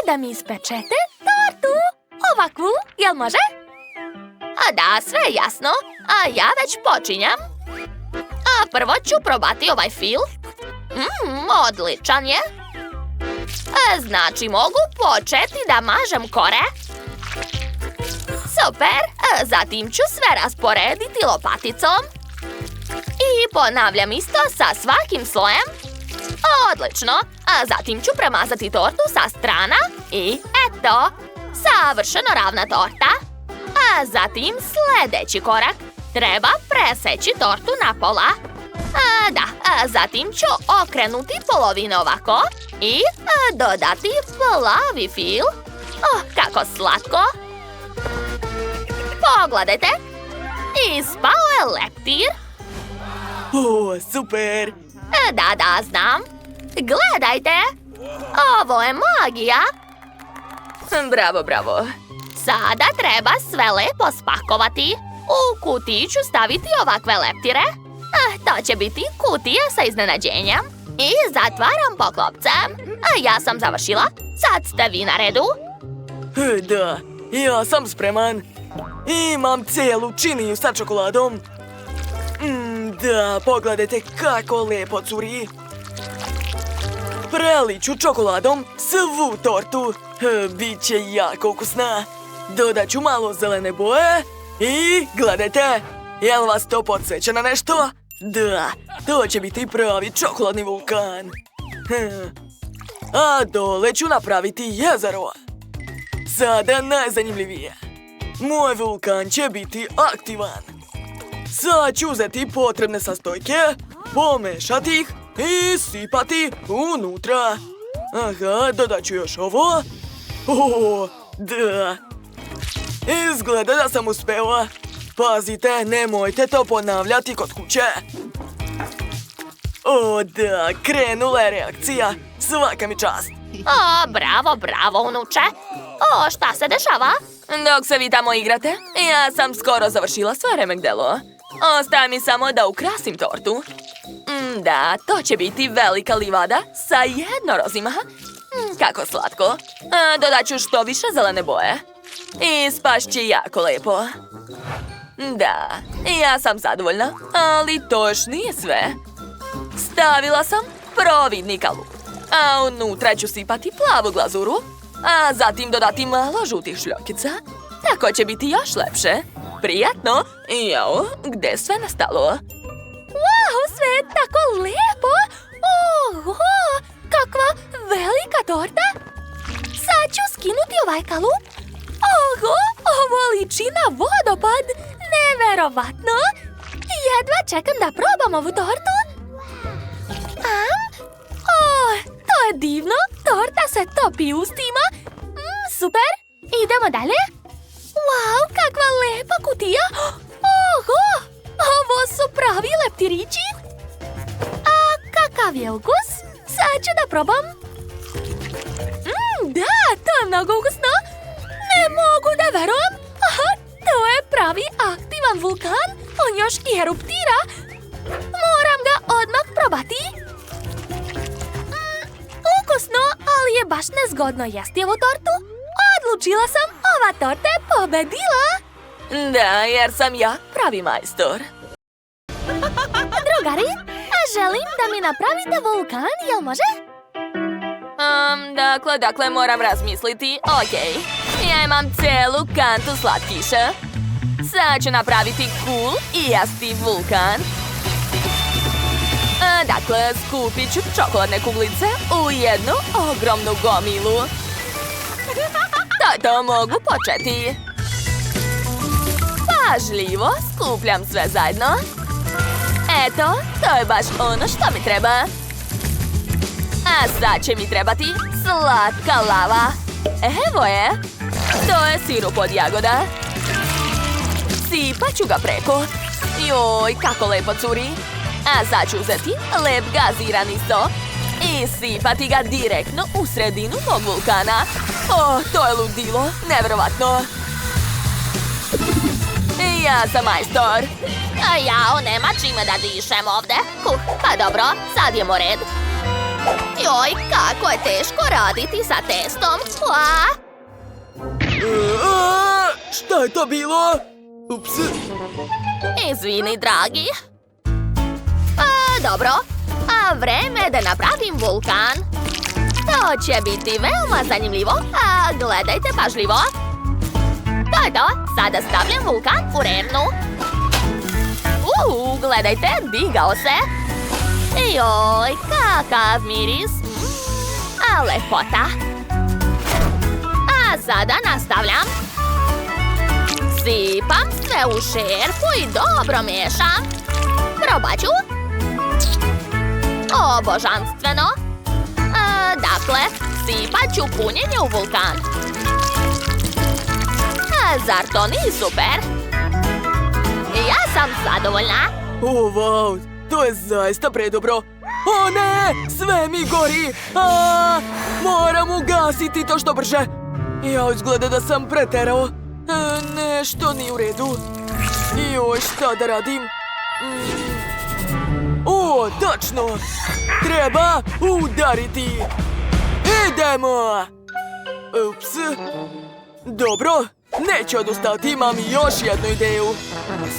da mi ispečete tortu. Ovakvu, jel može? Da, sve je jasno. A ja već počinjam. Prvo ću probati ovaj fil. Odličan je. Znači mogu početi da mažem kore. Super, zatim ću sve rasporediti lopaticom. I ponavljam isto sa svakim slojem. Odlično, zatim ću premazati tortu sa strana i eto, savršeno ravna torta. Zatim sljedeći korak, treba preseći tortu na pola. Zatim ću okrenuti polovine ovako i dodati plavi fil. Kako slatko! Pogledajte, ispao je leptir. Super! Da, znam. Gledajte, ovo je magija. Bravo. Sada treba sve lepo spakovati. U kutiju ću staviti ovakve leptire. To će biti kutija sa iznenađenjem. I zatvaram poklopcem. Ja sam završila. Sad ste vi na redu. Da, ja sam spreman. Imam cijelu činiju sa čokoladom. Da, pogledajte kako lijepo curi. Preliću čokoladom svu tortu. Biće jako ukusna. Dodat ću malo zelene boje. I gledajte, jel vas to podsjeća na nešto? Da, to će biti pravi čokoladni vulkan. A dole ću napraviti jezero. Sada najzanimljivije. Moj vulkan će biti aktivan. Sad ću uzeti potrebne sastojke, pomešati ih i sipati unutra. Aha, dodat ću još ovo. Da. Izgleda da sam uspela. Pazite, nemojte to ponavljati kod kuće. Da, krenula je reakcija. Svaka mi čast. Bravo, unuče. Šta se dešava? Dok se vi tamo igrate, ja sam skoro završila svoje remek delo. Ostaje mi samo da ukrasim tortu. Da, to će biti velika livada sa jednorozima. Kako slatko. Dodat ću što više zelene boje. I spašće jako lepo. Da, ja sam zadovoljna, ali to još nije sve. Stavila sam providni kalup, a unutra ću sipati plavu glazuru, a zatim dodati malo žutih šljokica. Tako će biti još lepše. Prijatno. Jao, gde je sve nastalo? Wow, sve je tako lijepo. Oho, kakva velika torta. Sad ću skinuti ovaj kalup. Oho, ovo liči na vodopad. Neverovatno. Jedva čekam da probam ovu tortu. To je divno. Torta se topi ustima. Super. Idemo dalje. Wow, kakva lepa kutija. Oho, ovo su pravi leptirići. A kakav je ukus? Sad ću da probam. Da, to je mnogo ukusno. Ne mogu da verujem. To je pravi aktivan vulkan. On još i eruptira. Moram ga odmah probati. Ukusno, ali je baš nezgodno jesti ovu tortu. Odlučila sam, ova torta je pobedila. Da, jer sam ja pravi majstor. Drugari, želim da mi napravite vulkan, jel može? Dakle, moram razmisliti. Okej, ja imam celu kantu slatkiša. Sad ću napraviti cool i jasti vulkan. Dakle, skupit ću čokoladne kuglice u jednu ogromnu gomilu. To mogu početi. Pažljivo skupljam sve zajedno. Eto, to je baš ono što mi treba. A sad će mi trebati slatka lava. Evo je. To je sirup od jagoda. Sipat ću ga preko. Joj, kako lepo curi. A sad ću uzeti lep gazirani sok i sipati ga direktno u sredinu mog vulkana. To je ludilo, nevjerovatno. Ja sam majstor. Jao, nema čime da dišem ovde. Pa dobro, sad je red. Joj, kako je teško raditi sa testom. Šta je to bilo? Ups. Izvini, dragi. Dobro, vreme je da napravim vulkan. To će biti veoma zanimljivo, gledajte pažljivo. To je to, sada stavljam vulkan u rernu. Gledajte, digao se. Joj, kakav miris. Lepota. A sada nastavljam. Sipam sve u šerpu i dobro miješam. Probat ću. Božanstveno. Dakle, sipat ću punjenje u vulkan. Zar to nije super? Ja sam zadovoljna. Wow, to je zaista predobro. O ne, sve mi gori. Moram ugasiti to što brže. Ja izgleda da sam preterao. Nešto nije u redu. Joj, šta da radim? O, točno! Treba udariti! Idemo! Ups! Dobro, neću odustati, imam još jednu ideju.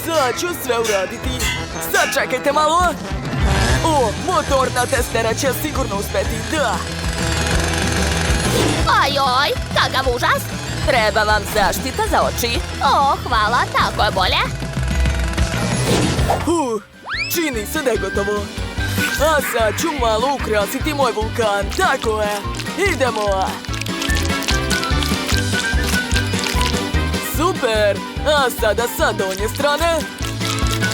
Sad ću sve uraditi. Sad čekajte malo! O, motorna testera će sigurno uspeti, da! Ajoj, kakav užas! Treba vam zaštita za oči. Hvala, tako je bolje. Čini se da je gotovo. A sad ću malo ukrasiti moj vulkan, tako je. Idemo! Super! A sada sa donje strane.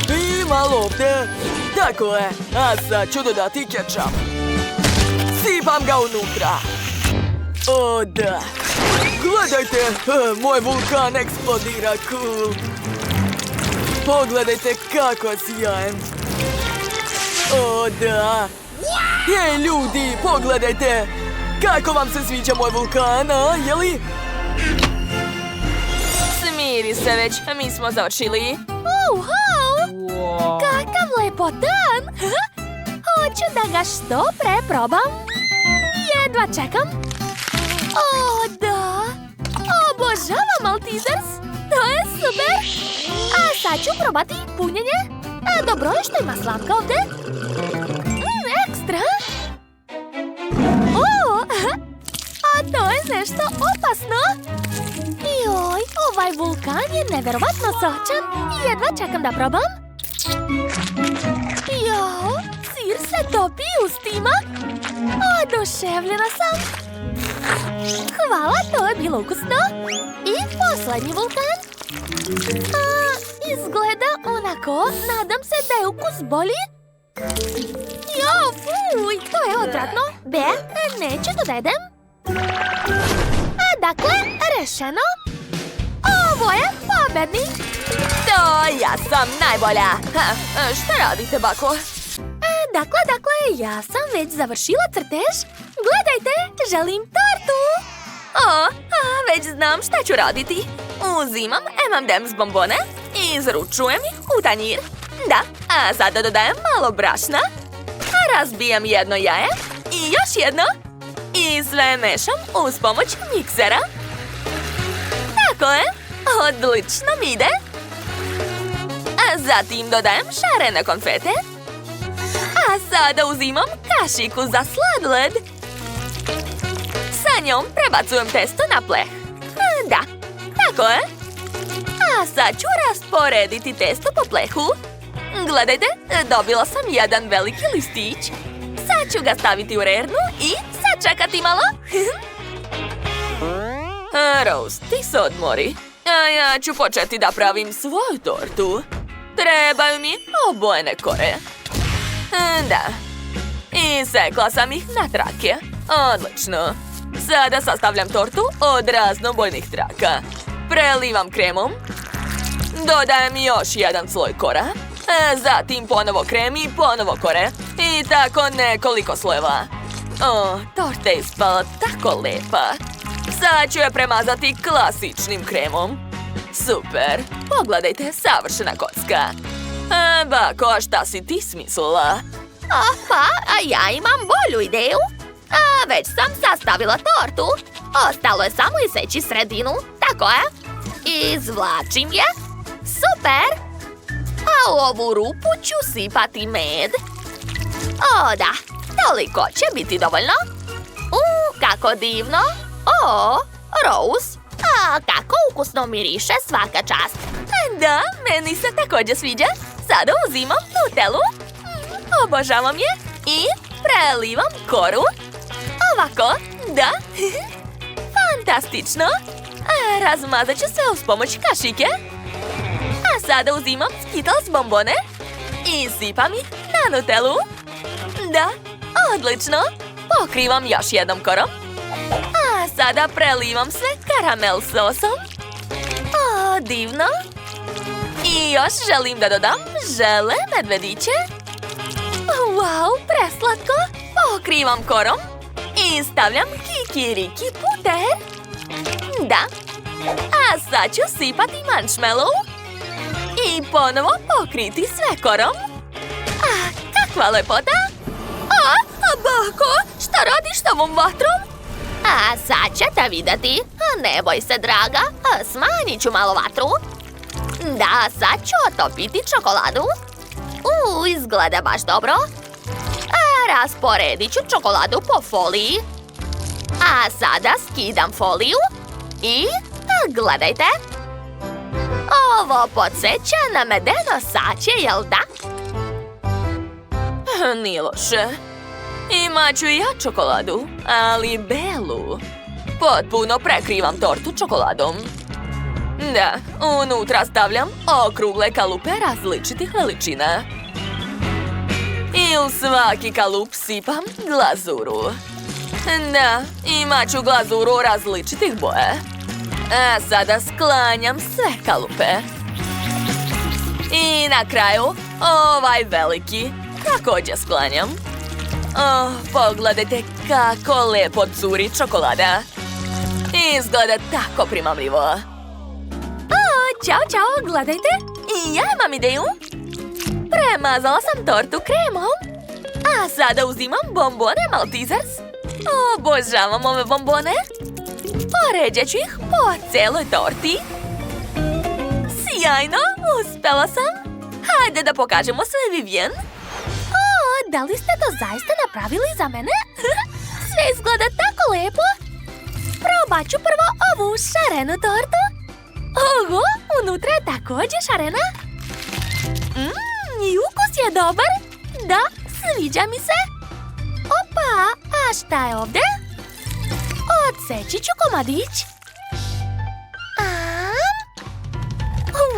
I malo ovdje. Tako je. A sad ću dodati kečap. Sipam ga unutra. O, da. Gledajte, moj vulkan eksplodira, cool. Pogledajte kako je sjajan. O, da. Hej, ljudi, pogledajte. Kako vam se sviđa moj vulkan, a, jeli? Smiri se već, mi smo završili. Kakav lepotan! Hoću da ga što pre probam. Jedva čekam. O, da! Obožavam Maltesers! To je super! A sad ću probati punjenje. Dobro je što ima slamka ovdje. Ekstra! A to je nešto opasno. Joj, ovaj vulkan je neverovatno sočan. Jedva čekam da probam. Jo, sir se topi ustima. Oduševljena sam. Hvala, to je bilo ukusno. I posljednji vulkan. Izgleda onako, nadam se da je ukus bolji. Jo, fuj, to je odvratno. Neću to da jedem. Dakle, rešeno. Ovo je pobednik. Ja sam najbolja. Šta radite, bako? Dakle, ja sam već završila crtež. Gledajte, želim tortu. Već znam šta ću raditi. Uzimam M&M's bombone i izručujem ih u tanjir. Da, a sada dodajem malo brašna. Razbijam jedno jaje i još jedno. I sve mešam uz pomoć miksera. Tako je, odlično mi ide. A zatim dodajem šarene konfete. A sada uzimam kašiku za sladoled. Sa njom prebacujem testo na pleh. Da, tako je. A sad ću rasporediti testo po plehu. Gledajte, dobila sam jedan veliki listić. Sad ću ga staviti u rernu i sačekati malo. Rose, ti se odmori. A ja ću početi da pravim svoju tortu. Trebaju mi obojene kore. Da. Isekla sam ih na trake. Odlično. Sada sastavljam tortu od raznobojnih traka. Prelivam kremom. Dodajem još jedan sloj kora. Zatim ponovo krem i ponovo kore. I tako nekoliko slojeva. Torta je ispala tako lepa. Sad ću je premazati klasičnim kremom. Super. Pogledajte, savršena kocka. Bako, šta si ti smislila? A ja imam bolju ideju. Već sam sastavila tortu. Ostalo je samo iseći sredinu, tako je. Izvlačim je. Super. A u ovu rupu ću sipati med. O, da. Toliko će biti dovoljno. Kako divno. O, Rose. Kako ukusno miriše, svaka čast. Da, meni se također sviđa. Sada uzimam Nutellu. Obožavam je. I prelivam koru. Ovako, da. Fantastično. Razmazat ću se uz pomoć kašike. A sada uzimam Skittles bombone i sipam ih na Nutellu. Da, odlično. Pokrivam još jednom korom. A sada prelivam sve karamel sosom. O, divno. I još želim da dodam žele medvediće. Wow, preslatko. Pokrivam korom i stavljam kikiriki puter. Da. A sad ću sipati marshmallow i ponovo pokriti sve korom. Kakva lepota. Bako, šta radiš s ovom vatrom? Sad ćete vidjeti. Ne boj se, draga. Smanjit ću malo vatru. Da, sad ću otopiti čokoladu. Izgleda baš dobro. Rasporedit ću čokoladu po foliji. A sada skidam foliju i gledajte. Ovo podsjeća na medeno saće, jel da? Nije loše. Imat ću i ja čokoladu, ali belu. Potpuno prekrivam tortu čokoladom. Da, unutra stavljam okrugle kalupe različitih veličina. I u svaki kalup sipam glazuru. Da, imat ću glazuru različitih boje. A sada sklanjam sve kalupe. I na kraju ovaj veliki također sklanjam. Pogledajte kako lepo curi čokolada. Izgleda tako primamljivo. Ćao, čao, gledajte. I ja imam ideju. Premazala sam tortu kremom. A sada uzimam bombone Maltesers. Obožavam ove bombone. Poređat ću ih po cijeloj torti. Sjajno, uspela sam. Hajde da pokažemo sve Vivien. Da li ste to zaista napravili za mene? Sve izgleda tako lepo. Probat ću prvo ovu šarenu tortu. Oho, unutra je također šarena. I ukus je dobar. Da, sviđa mi se. Opa, a šta je ovdje? Odseći ću komadić.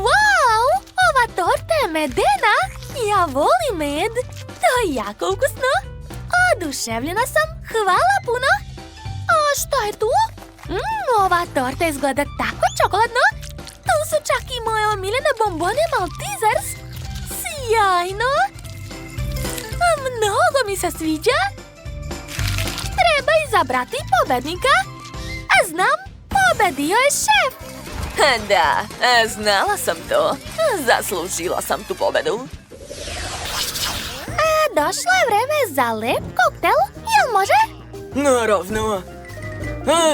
Wow, ova torta je medena. Ja volim med. To je jako ukusno. Oduševljena sam. Hvala puno. A što je tu? Ova torta izgleda tako čokoladno. Tu su čak i moje omiljene bombone Maltesers. Sjajno. Mnogo mi se sviđa. Treba izabrati pobednika. A znam, pobedio je šef. Da, znala sam to. Zaslužila sam tu pobedu. Došlo je vreme za lep koktel, jel može? Naravno.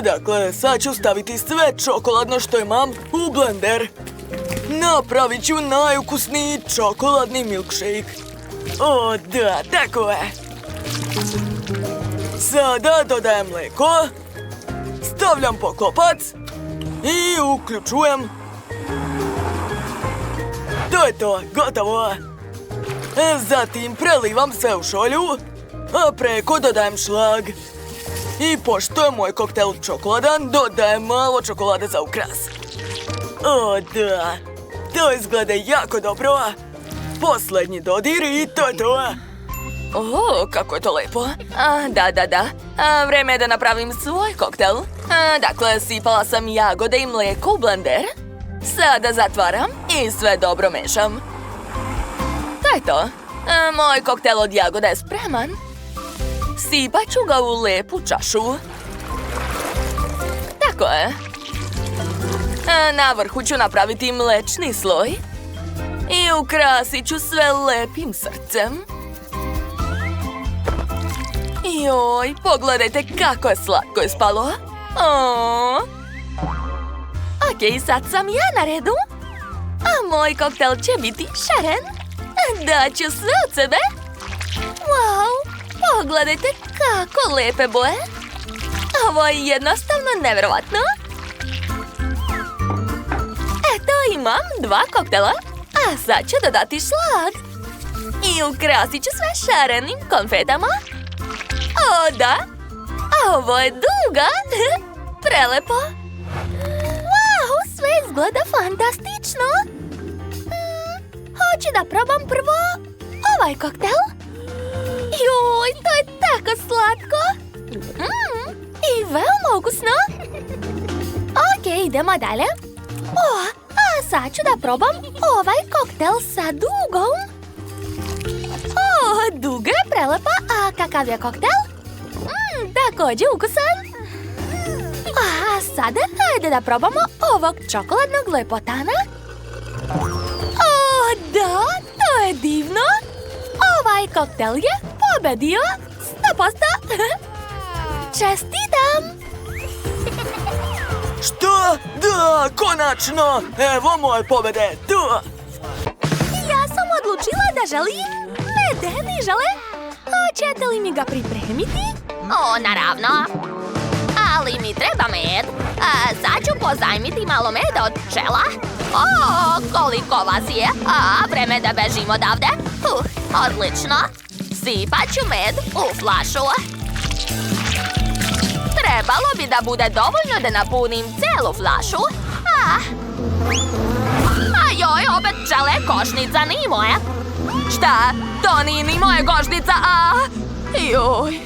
Dakle, sad ću staviti sve čokoladno što imam u blender. Napravit ću najukusniji čokoladni milkshake. O, da, tako je. Sada dodajem mlijeko, stavljam poklopac i uključujem. To je to, gotovo. Zatim prelivam sve u šolju, a preko dodajem šlag. I pošto je moj koktel čokoladan, dodajem malo čokolade za ukras. O, da. To izgleda jako dobro. Posljednji dodir i to je to. Kako je to lepo. Da. Vreme je da napravim svoj koktel. Dakle, sipala sam jagode i mlijeko u blender. Sada zatvaram i sve dobro mešam. To je to. Moj koktel od jagoda je spreman. Sipat ću ga u lepu čašu. Tako je. Na vrhu ću napraviti mlečni sloj. I ukrasit ću sve lepim srcem. Joj, pogledajte kako je slatko ispalo. Ok, sad sam ja na redu. A moj koktel će biti šaren. Daću sve od sebe. Wow, pogledajte kako lepe boje. Ovo je jednostavno nevjerovatno. Eto, imam 2 koktela. A sad ću dodati šlag. I ukrasit ću sve šarenim konfetama. O, da. A ovo je duga. Prelepo. Wow, sve izgleda fantastično. Hoću da probam prvo ovaj koktel. Joj, to je tako slatko. I veoma ukusno. Ok, idemo dalje. A sad ću da probam ovaj koktel sa dugom. Duga je prelepa, a kakav je koktel? Također ukusan. A sada hajde da probamo ovog čokoladnog lepotana. O, da, to je divno. Ovaj koktel je pobedio 100%. Čestitam! Što? Da, konačno! Evo moje pobede, da! Ja sam odlučila da želim medeni žele. Hoćete li mi ga pripremiti? O, naravno. Ali mi treba med. Sad ću pozajmiti malo meda od pčela. O, koliko vas je. Vreme da bežim odavde. Odlično. Sipat ću med u flašu. Trebalo bi da bude dovoljno da napunim celu flašu. Joj, opet pčele, košnica nije moja. Šta? To nije ni moja košnica, Joj.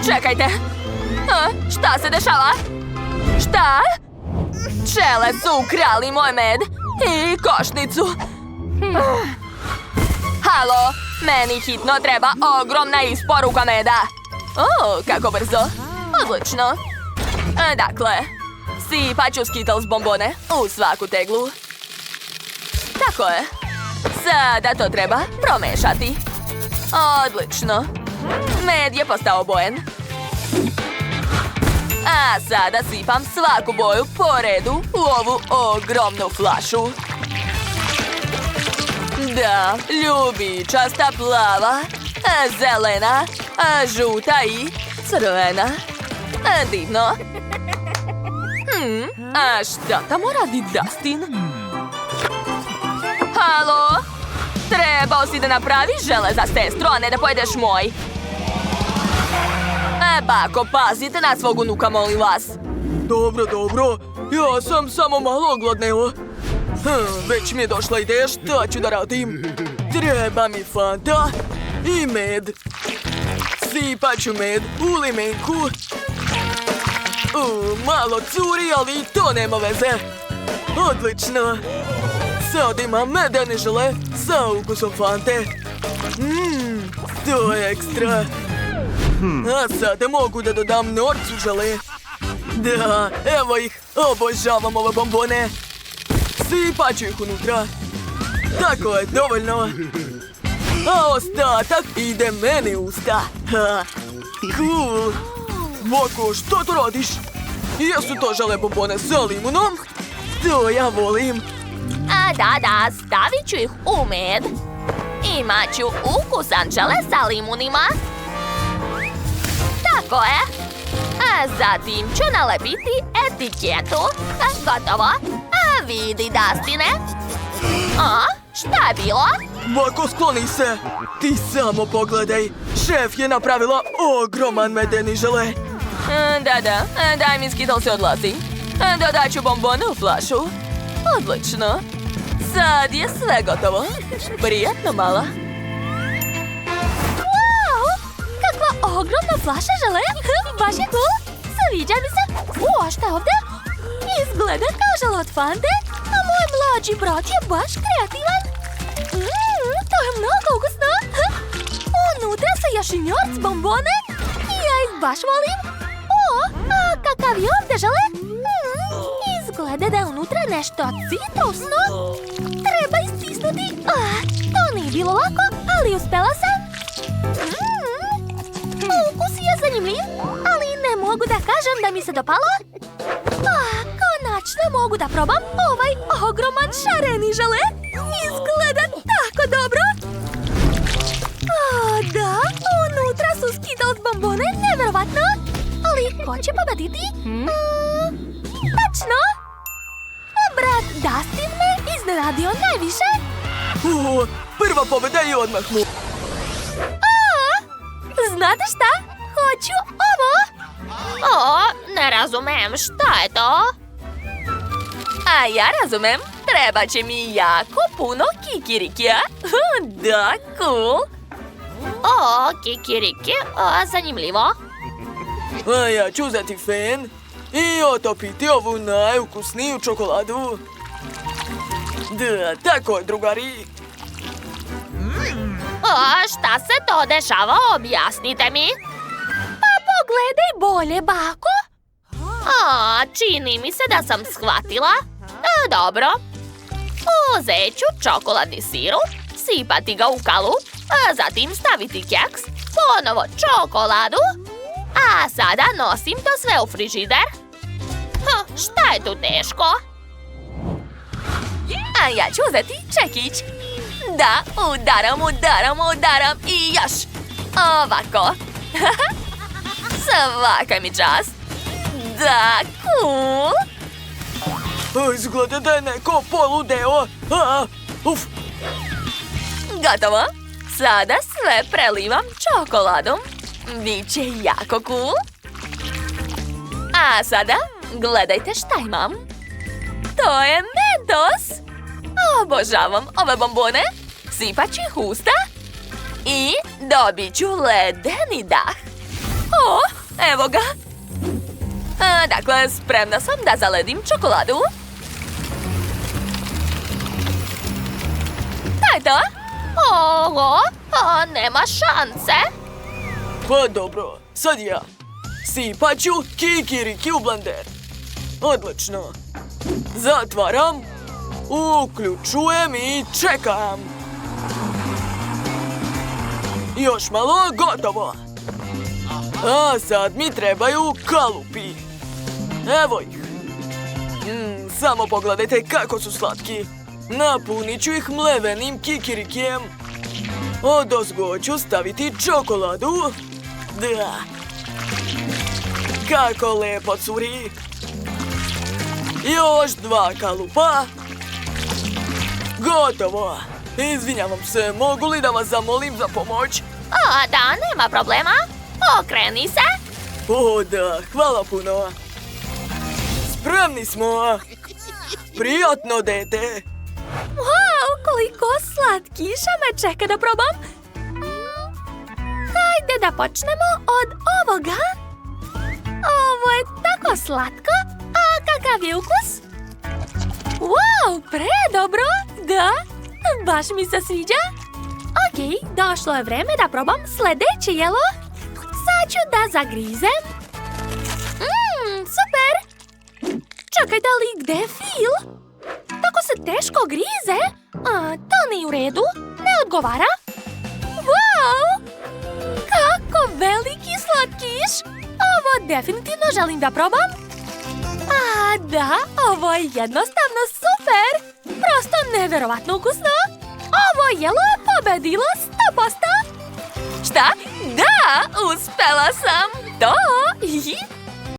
Čekajte. Šta se dešava? Šta? Pčele su ukrali moj med i košnicu. Halo, meni hitno treba ogromna isporuka meda. O, kako brzo. Odlično. Dakle, sipat ću Skittles bombone u svaku teglu. Tako je. Sada to treba promešati. Odlično. Med je postao bojen. A sada sipam svaku boju po redu u ovu ogromnu flašu. Da, ljubičasta plava, zelena, žuta i crvena. Divno. A šta tamo radi Dustin? Halo? Trebao si da napraviš žele za sestru, a ne da pojedeš moj. Bako, pazite na svog unuka, molim vas. Dobro, dobro. Ja sam samo malo ogladneo. Već mi je došla ideja šta ću da radim. Treba mi Fanta i med. Sipat ću med u limenku. Malo curi, ali to nema veze. Odlično. Sad imam medeni žele sa ukusom Fante. To je ekstra. A sada mogu da dodam norcu žele. Da, evo ih. Obožavam ove bombone. Sipat ću ih unutra. Tako je, dovoljno. A ostatak ide meni u usta. Cool. Boko, što to radiš? Jesu to žele bombone sa limunom? To ja volim. Da, stavit ću ih u med. Imat ću ukusan žele sa limunima. Tako je. A zatim ću nalepiti etiketu. Gotovo. Vidi, Dustine. Šta je bilo? Bako, skloni se. Ti samo pogledaj. Šef je napravila ogroman medeni žele. Da, daj mi Skittles i odlazi. Dodat ću bombone u flašu. Odlično. Sad je sve gotovo. Prijatno, mala. Wow, kakva ogromna flaša žele. Baš je cool. Sviđa mi se. A šta je ovdje? Izgleda kao žele od Fante. A moj mlađi brat je baš kreativan. To je mnogo ukusno. Unutra su još i njorc bombone. Ja ih baš volim. A kakav je ovdje žele? Izgleda da je unutra nešto citrusno. Treba istisnuti. To nije bilo lako, ali uspela sam. kažem da mi se dopalo? Konačno mogu da probam ovaj ogroman šareni žele. Izgleda tako dobro. Da, unutra su Skittles bombone, nevjerovatno. Ali ko će pobediti? Tačno! Brat Dustin me iznenadio najviše. Prva pobjeda i odmah mu. Znate šta? Hoću ovo. Ne razumem, šta je to? A ja razumem, treba će mi jako puno kikirikija. Da, cool. Kikiriki, zanimljivo. A ja ću uzeti fen i otopiti ovu najukusniju čokoladu. Da, tako je, drugari. Šta se to dešava? Objasnite mi. Pogledaj bolje, bako. Čini mi se da sam shvatila. Dobro. Uzet ću čokoladni sirup, sipati ga u kalup, zatim staviti keks, ponovo čokoladu, a sada nosim to sve u frižider. Šta je tu teško? A ja ću uzeti čekić. Da, udaram i još. Ovako. Svaka mi čast. Da, cool. Izgleda da je neko poludeo. Gotovo. Sada sve prelivam čokoladom. Biće jako cool. A sada, gledajte šta imam. To je Mentos. Obožavam ove bombone. Sipat ću ih u usta i dobit ću ledeni dah. Evo ga. Dakle, spremna sam da zaledim čokoladu. To je to. Nema šanse. Pa dobro, sad ja. Sipat ću kikiriki u blender. Odlično. Zatvaram, uključujem i čekam. Još malo, gotovo. A sad mi trebaju kalupi. Evo ih. Samo pogledajte kako su slatki. Napunit ću ih mlevenim kikirikijem. Odozgo ću staviti čokoladu. Da. Kako lepo curi. Još 2 kalupa. Gotovo. Izvinjavam se, mogu li da vas zamolim za pomoć? Da, nema problema. Okreni se. Da, hvala puno. Spremni smo. Prijatno, dete. Wow, koliko slatkiša me čeka da probam. Hajde da počnemo od ovoga. Ovo je tako slatko. A kakav je ukus? Wow, predobro. Da, baš mi se sviđa. Okej, došlo je vreme da probam sljedeće jelo. Sad ću da zagrizem. Super. Čekajte, ali gde je Phil? Tako se teško grize. To nije u redu. Ne odgovara. Wow! Kako veliki slatkiš. Ovo definitivno želim da probam. Da, ovo je jednostavno super. Prosto nevjerovatno ukusno. Ovo jelo je pobedilo 100%. Šta? Da, uspela sam. To.